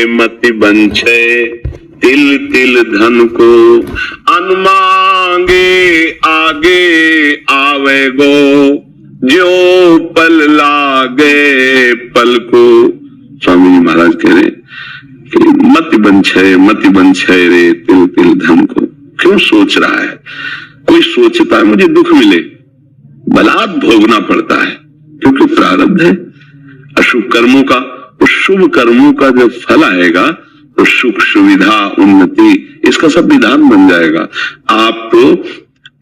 मति बंछे तिल तिल धन को, अनमांगे आगे आवे गो, जो पल लागे पल को। स्वामी जी महाराज कह रहे कि मति बंछे रे तिल तिल धन को। क्यों सोच रहा है? कोई सोचता है मुझे दुख मिले, बलात् भोगना पड़ता है, क्योंकि प्रारब्ध है अशुभ कर्मों का। उस शुभ कर्मों का जब फल आएगा तो सुख सुविधा उन्नति इसका सब विधान बन जाएगा। आप तो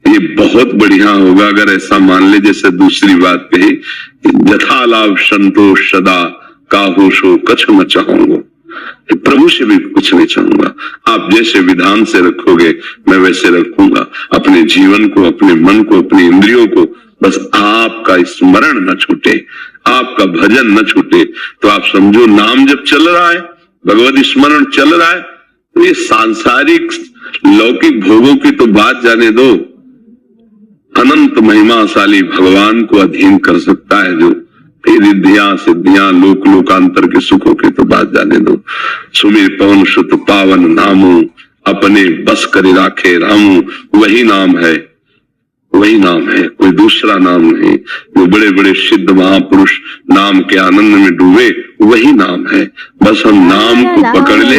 ये बहुत बढ़िया होगा अगर ऐसा मान ले, जैसे दूसरी बात कही, यथा लाभ संतोष सदा काहू सो कछ न चाहूंगा, प्रभु से भी कुछ नहीं चाहूंगा। आप जैसे विधान से रखोगे मैं वैसे रखूंगा अपने जीवन को, अपने मन को, अपनी इंद्रियों को। बस आपका स्मरण न छूटे, आपका भजन न छूटे। तो आप समझो नाम जब चल रहा है, भगवत स्मरण चल रहा है, तो ये सांसारिक लौकिक भोगों की तो बात जाने दो, अनंत महिमाशाली भगवान को अधीन कर सकता है जो, फिर रिद्धियां सिद्धियां लोक लोकांतर के सुखों की तो बात जाने दो। सुमिर पवन सुत पावन नामू, अपने बस कर राखे रामू, वही नाम है, वही नाम है, कोई दूसरा नाम नहीं। वो बड़े बड़े सिद्ध महापुरुष नाम के आनंद में डूबे, वही नाम है। बस हम नाम को पकड़ ले,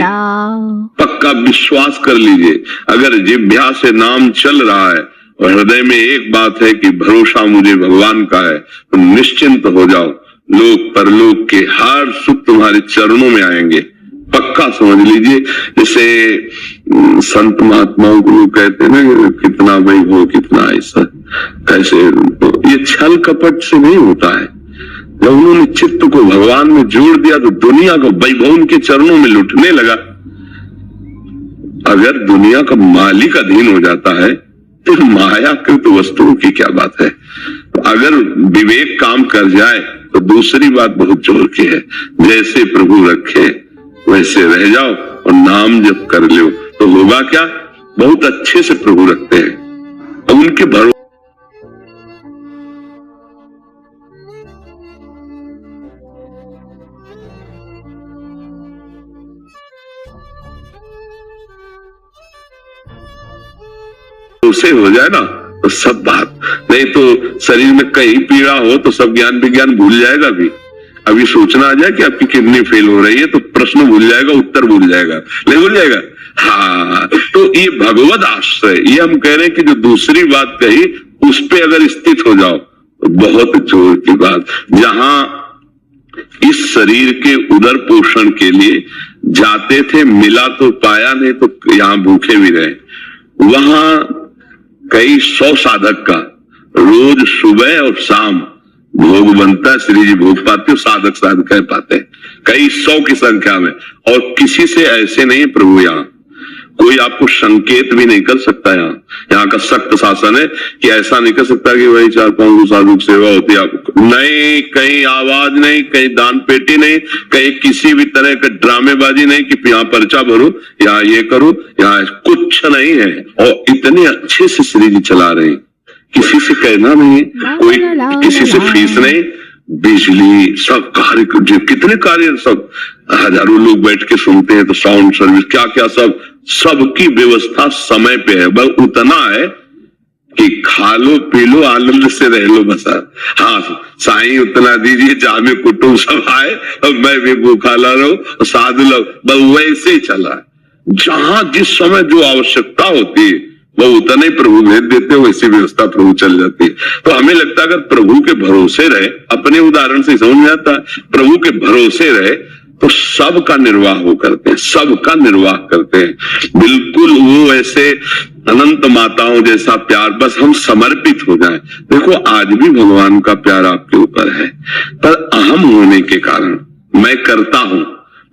पक्का विश्वास कर लीजिए। अगर जिह्वा से नाम चल रहा है और हृदय में एक बात है कि भरोसा मुझे भगवान का है, तो निश्चिंत हो जाओ, लोक परलोक के हर सुख तुम्हारे चरणों में आएंगे, पक्का समझ लीजिए। जैसे संत महात्माओं को लोग कहते हैं ना, कितना वैभव कितना ऐसा कैसे, तो ये छल कपट से नहीं होता है। जब उन्होंने चित्त को भगवान में जोड़ दिया तो दुनिया का वैभव उनके चरणों में लुटने लगा। अगर दुनिया का मालिक अधीन हो जाता है तो मायाकृत वस्तुओं की क्या बात है। अगर विवेक काम कर जाए तो दूसरी बात बहुत जोर की है, जैसे प्रभु रखे वैसे रह जाओ और नाम जप कर लो तो होगा क्या, बहुत अच्छे से प्रभु रखते हैं। उनके भरोसे हो जाए ना तो सब बात, नहीं तो शरीर में कहीं पीड़ा हो तो सब ज्ञान विज्ञान भूल जाएगा। अभी सोचना आ जाए कि आपकी किडनी फेल हो रही है तो प्रश्न भूल जाएगा, उत्तर भूल जाएगा, नहीं भूल जाएगा। हाँ, तो ये भगवत आश्रय, ये हम कह रहे हैं कि जो दूसरी बात कही उस पे अगर स्थित हो जाओ तो बहुत जोर की बात। जहां इस शरीर के उदर पोषण के लिए जाते थे, मिला तो पाया, नहीं तो यहां भूखे भी रहे। वहां कई 100 साधक का रोज सुबह और शाम भोग बनता है, श्री जी भोग पाते हो, साधक साधक कह पाते हैं, कई 100 की संख्या में। और किसी से ऐसे नहीं प्रभु, यहाँ कोई आपको संकेत भी नहीं कर सकता। यहाँ का सख्त शासन है कि ऐसा नहीं कर सकता कि वही 4-5 साधु की सेवा होती है आपको, नहीं, कहीं आवाज नहीं, कहीं दान पेटी नहीं, कहीं किसी भी तरह का ड्रामेबाजी नहीं कि यहाँ पर्चा भरो, यहाँ ये करो, यहाँ कुछ नहीं है। और इतने अच्छे से श्री जी चला रहे हैं, किसी से कहना नहीं, कोई किसी से फीस नहीं, बिजली सब कार्य, कितने कार्य, सब हजारों लोग बैठ के सुनते हैं, तो साउंड सर्विस क्या क्या सब, सबकी व्यवस्था समय पे है। बस उतना है कि खा लो पी लो आनंद से रह लो बस। हाँ, साईं उतना दीजिए जामे कुटुंब सब आए और मैं भी भूखा ला रहा हूं, साधु लोग, बस वैसे ही चला है। जहां जिस समय जो आवश्यकता होती है वो उतना ही प्रभु भेज देते, वैसी व्यवस्था प्रभु चल जाती है। तो हमें लगता है अगर प्रभु के भरोसे रहे, अपने उदाहरण से समझ में आता है, प्रभु के भरोसे रहे तो सबका निर्वाह वो करते हैं, सबका निर्वाह करते हैं। बिल्कुल वो ऐसे अनंत माताओं जैसा प्यार, बस हम समर्पित हो जाएं। देखो आज भी भगवान का प्यार आपके ऊपर है, पर अहम होने के कारण मैं करता हूं,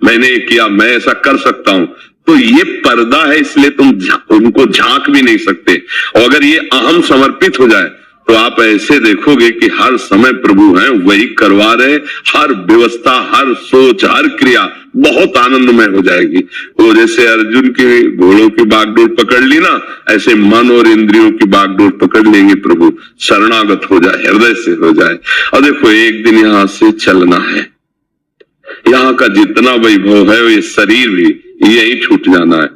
मैंने किया, मैं ऐसा कर सकता हूं, तो ये पर्दा है, इसलिए तुम उनको झांक भी नहीं सकते। और अगर ये अहम समर्पित हो जाए तो आप ऐसे देखोगे कि हर समय प्रभु हैं, वही करवा रहे, हर व्यवस्था, हर सोच, हर क्रिया बहुत आनंदमय हो जाएगी। वो जैसे अर्जुन की घोड़ों की बागडोर पकड़ ली ना, ऐसे मन और इंद्रियों की बागडोर पकड़ लेंगे प्रभु, शरणागत हो जाए, हृदय से हो जाए। और देखो एक दिन यहां से चलना है, यहाँ का जितना वैभव है ये शरीर भी यही छूट जाना है।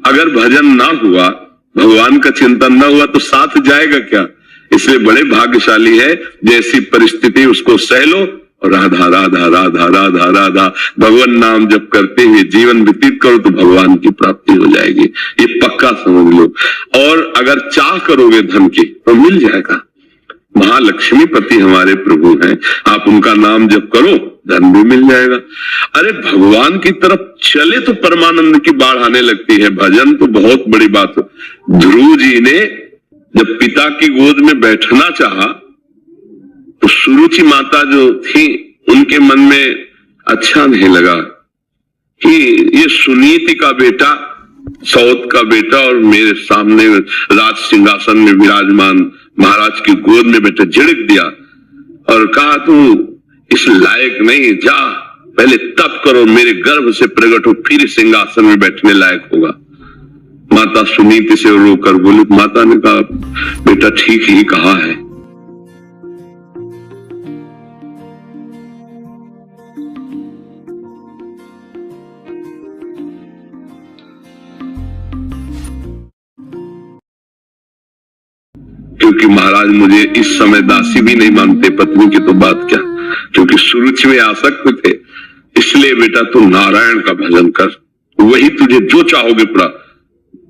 अगर भजन ना हुआ, भगवान का चिंतन ना हुआ तो साथ जाएगा क्या? इसलिए बड़े भाग्यशाली है, जैसी परिस्थिति उसको सह लो और राधा राधा राधा राधा राधा भगवान नाम जप करते हुए जीवन व्यतीत करो तो भगवान की प्राप्ति हो जाएगी, ये पक्का समझ लो। और अगर चाह करोगे धन की तो मिल जाएगा। महालक्ष्मी पति हमारे प्रभु हैं, आप उनका नाम जप करो धन भी मिल जाएगा। अरे भगवान की तरफ चले तो परमानंद की बाढ़ आने लगती है। भजन तो बहुत बड़ी बात है। ध्रुव जी ने जब पिता की गोद में बैठना चाहा तो सुरुचि माता जो थी उनके मन में अच्छा नहीं लगा कि ये सुनीति का बेटा, सौत का बेटा और मेरे सामने राज सिंहासन में विराजमान महाराज की गोद में बैठे, झिड़क दिया और कहा तू इस लायक नहीं, जा पहले तप करो, मेरे गर्भ से प्रकट हो, फिर सिंहासन में बैठने लायक होगा। माता सुनीति से रोकर बोली, माता ने कहा बेटा ठीक ही कहा है। क्योंकि महाराज मुझे इस समय दासी भी नहीं मानते, पत्नी की तो बात क्या, क्योंकि सुरुचि में आसक्त थे। इसलिए बेटा तू नारायण का भजन कर, वही तुझे जो चाहोगे पूरा।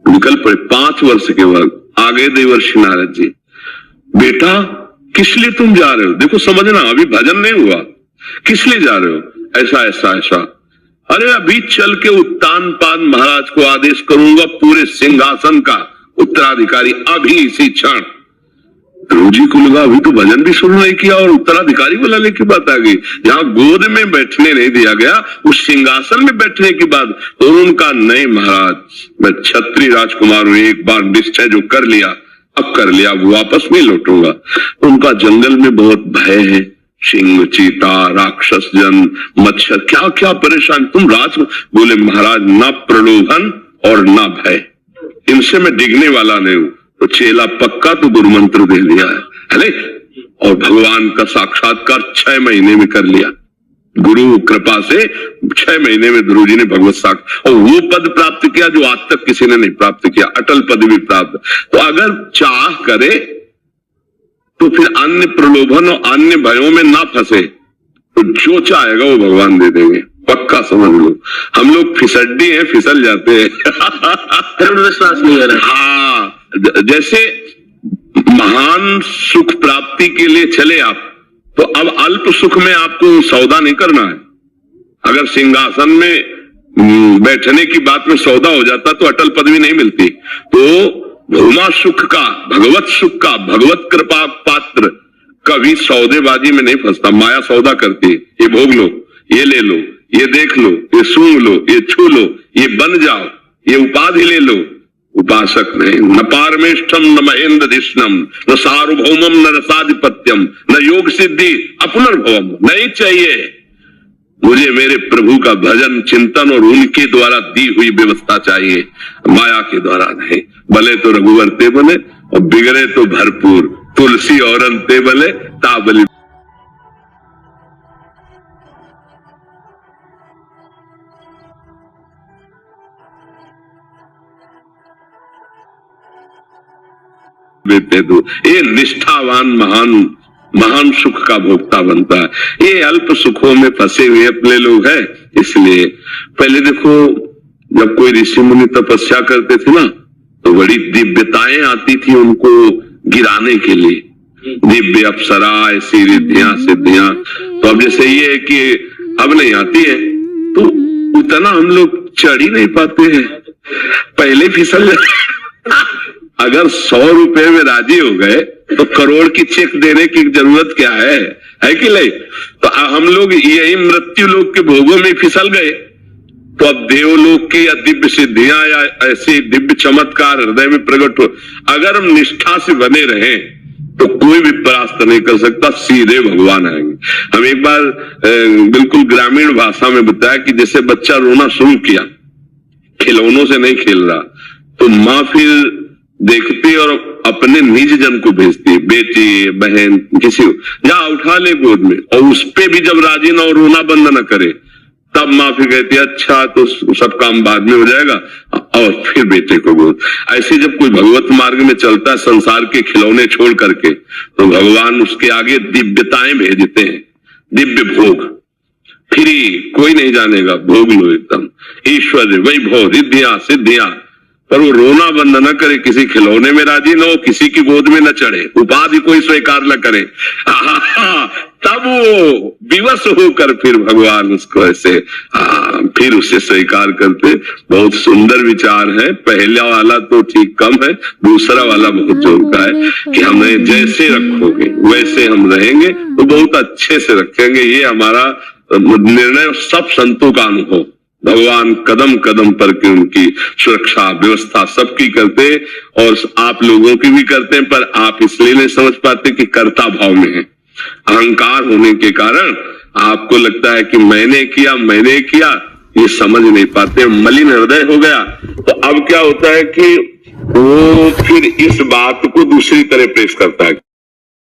निकल पड़े 5 वर्ष के बाद आगे देवर्षि नारद जी, बेटा किस लिए तुम जा रहे हो? देखो समझना, अभी भजन नहीं हुआ, किस लिए जा रहे हो? ऐसा ऐसा ऐसा। अरे अभी चल के उत्तानपाद महाराज को आदेश करूंगा पूरे सिंहासन का उत्तराधिकारी, अभी इसी क्षण। ध्रुव जी को लगा अभी तो भजन भी शुरू नहीं किया और उत्तराधिकारी बुलाने की बात आ गई। जहां गोद में बैठने नहीं दिया गया, उस सिंहासन में बैठने की बात। और उनका नहीं महाराज, मैं क्षत्रिय राजकुमार हूं, एक बार निश्चय जो कर लिया अब कर लिया, वो वापस नहीं लौटूंगा। उनका जंगल में बहुत भय है, सिंह, चीता, राक्षस जन, मच्छर, क्या क्या परेशान। तुम राज बोले महाराज ना प्रलोभन और ना भय, इनसे मैं डिगने वाला नहीं हूं। तो चेला पक्का तो दुर्मंत्र दे दिया है, और भगवान का साक्षात्कार 6 महीने में कर लिया। गुरु कृपा से 6 महीने में ध्रुव जी ने भगवत साक्ष और वो पद प्राप्त किया जो आज तक किसी ने नहीं प्राप्त किया, अटल पद भी प्राप्त। तो अगर चाह करे तो फिर अन्य प्रलोभन और अन्य भयों में ना फंसे, तो जो चाहेगा वो भगवान दे देंगे, पक्का समझ लो। हम लोग फिसड्डी हैं, फिसल जाते हैं। विश्वास नहीं है। हाँ, जैसे महान सुख प्राप्ति के लिए चले आप, तो अब अल्प सुख में आपको सौदा नहीं करना है। अगर सिंहासन में बैठने की बात में सौदा हो जाता तो अटल पदवी नहीं मिलती। तो भूमा सुख का, भगवत सुख का, भगवत कृपा पात्र कभी सौदेबाजी में नहीं फंसता। माया सौदा करती है, ये भोग लो, ये ले लो, ये देख लो, ये सूंघ लो, ये छू लो, ये बन जाओ, ये उपाधि ले लो। उपासक नहीं, न पारमेष्ठम न महेंद्र धिष्णम न सार्वभौमम न रसाधिपत्यम न योग सिद्धि अपुनर्भवम। नहीं चाहिए मुझे, मेरे प्रभु का भजन चिंतन और उनके द्वारा दी हुई व्यवस्था चाहिए, माया के द्वारा नहीं। भले तो रघुवर ते बने और बिगड़े तो भरपूर, तुलसी और ते बले ताबली। देते दो, ये निष्ठावान महान सुख का भोक्ता बनता है। ये अल्प सुखों में फंसे हुए अपने लोग हैं। इसलिए पहले देखो, जब कोई ऋषि मुनि तपस्या करते थे ना, तो बड़ी दिव्यताएं आती थी उनको गिराने के लिए, दिव्य अप्सरा, ऐसी रिद्धियां सिद्धियां। तो अब जैसे ये है कि अब नहीं आती है, तो उतना हम लोग चढ़ ही नहीं पाते हैं, पहले फिसल अगर 100 रुपए में राजी हो गए तो करोड़ की चेक देने की जरूरत क्या है कि नहीं? तो हम लोग यही मृत्यु लोक के भोगों में फिसल गए। तो अब देवलोक की या दिव्य सिद्धियां या ऐसे दिव्य चमत्कार हृदय में प्रकट हो, अगर हम निष्ठा से बने रहें तो कोई भी परास्त नहीं कर सकता, सीधे भगवान आएंगे। हम एक बार बिल्कुल ग्रामीण भाषा में बताया कि जैसे बच्चा रोना शुरू किया, खिलौनों से नहीं खेल रहा, तो माँ फिर देखती और अपने निज जन को भेजती, बेटी बहन किसी को, जा उठा ले गोद में, और उस पे भी जब राजी ना और रोना बंद न करे तब माँ फिर कहती है अच्छा तो सब काम बाद में हो जाएगा, और फिर बेटे को बोल। ऐसे जब कोई भगवत मार्ग में चलता है संसार के खिलौने छोड़ करके, तो भगवान उसके आगे दिव्यताएं भेजते हैं, दिव्य भोग, फ्री, कोई नहीं जानेगा, भोग लो एकदम, ईश्वर वैभव रिद्धियां सिद्धियां। पर वो रोना बंद न करे, किसी खिलौने में राजी न हो, किसी की गोद में न चढ़े, उपाधि कोई स्वीकार न करे, तब वो विवश होकर फिर भगवान उसको ऐसे फिर उसे स्वीकार करते। बहुत सुंदर विचार है। पहला वाला तो ठीक कम है, दूसरा वाला बहुत जोर का है कि हमें जैसे रखोगे वैसे हम रहेंगे, तो बहुत अच्छे से रखेंगे। ये हमारा निर्णय सब संतों का अनुभव, भगवान कदम कदम पर के उनकी सुरक्षा व्यवस्था सबकी करते, और आप लोगों की भी करते हैं, पर आप इसलिए नहीं समझ पाते कि कर्ता भाव में है। अहंकार होने के कारण आपको लगता है कि मैंने किया, ये समझ नहीं पाते, मलिन हृदय हो गया। तो अब क्या होता है कि वो फिर इस बात को दूसरी तरह पेश करता है।